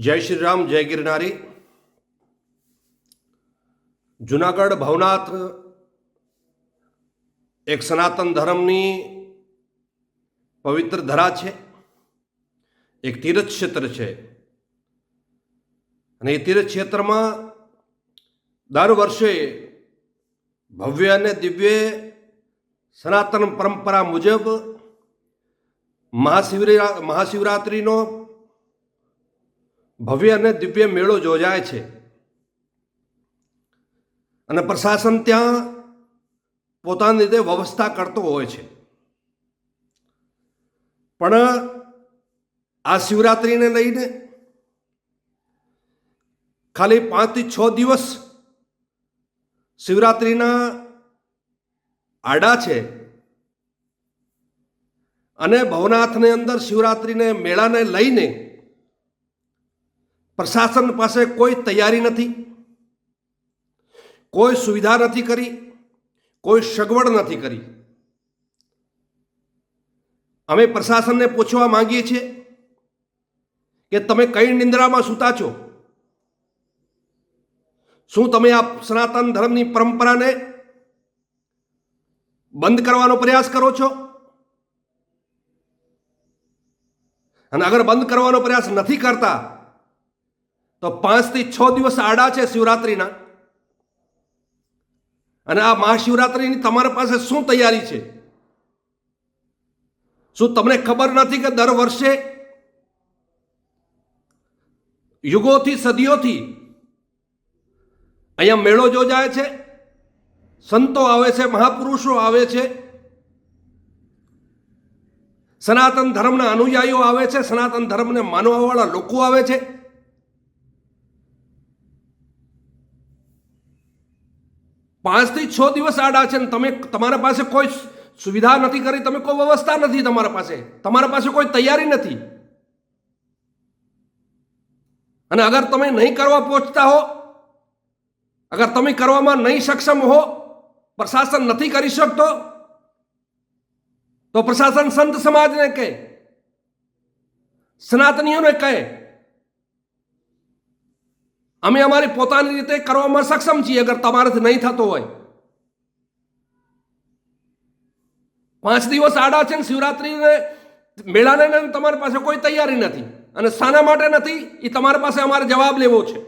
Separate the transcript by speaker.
Speaker 1: जय श्री राम, जय गिरनारी। जूनागढ़ भवनाथ एक सनातन धर्मनी पवित्र धरा है, एक तीर्थ क्षेत्र है। અને એ તીર્થ ક્ષેત્રમાં દર વર્ષે ભવ્ય અને દિવ્ય સનાતન પરંપરા મુજબ મહાશિવરાત્રિનો ભવ્ય અને દિવ્ય મેળો યોજાય છે અને પ્રશાસન ત્યાં પોતાની રીતે વ્યવસ્થા કરતો હોય છે। પણ આ શિવરાત્રિને લઈને ખાલી 5 થી 6 દિવસ શિવરાત્રિના આડા છે અને ભવનાથની અંદર શિવરાત્રિને મેળાને લઈને પ્રશાસન પાસે કોઈ તૈયારી નથી, કોઈ સુવિધા નથી કરી, કોઈ સગવડ નથી કરી। અમે પ્રશાસનને પૂછવા માંગીએ છીએ કે તમે કઈ નિંદ્રામાં સૂતા છો? શું તમે આ સનાતન ધર્મની પરંપરાને બંધ કરવાનો પ્રયાસ કરો છો? અને અગર બંધ કરવાનો પ્રયાસ નથી કરતા તો 5 થી 6 દિવસ આડા છે શિવરાત્રિના, અને આ મહાશિવરાત્રિની તમારા પાસે શું તૈયારી છે? શું તમને ખબર નથી કે દર વર્ષે યુગોથી સદીઓથી અહીંયા મેળો યોજાય છે, સંતો આવે છે, મહાપુરુષો આવે છે, સનાતન ધર્મના અનુયાયીઓ આવે છે, સનાતન ધર્મને માનવાવાળા લોકો આવે છે। પાંચ થી 6 દિવસ આડા છે ને તમે તમારા પાસે કોઈ સુવિધા નથી કરી, તમે કોઈ વ્યવસ્થા નથી, તમારા પાસે કોઈ તૈયારી નથી। અને અગર તમે નહીં કરવા પહોંચતા હો, અગર તમે કરવામાં નહીં સક્ષમ હો, પ્રશાસન નથી કરી શકતો, તો પ્રશાસન સંત સમાજને કહે, સનાતનીઓને કહે અમે અમારી પોતાની રીતે કરવામાં સક્ષમ છીએ। અગર તમારાથી નહીં થતો હોય, 5 દિવસ આડા છે ને શિવરાત્રિને મેળાને તમારી પાસે કોઈ તૈયારી નથી, અને શાના માટે નથી એ તમારી પાસે અમારે જવાબ લેવો છે।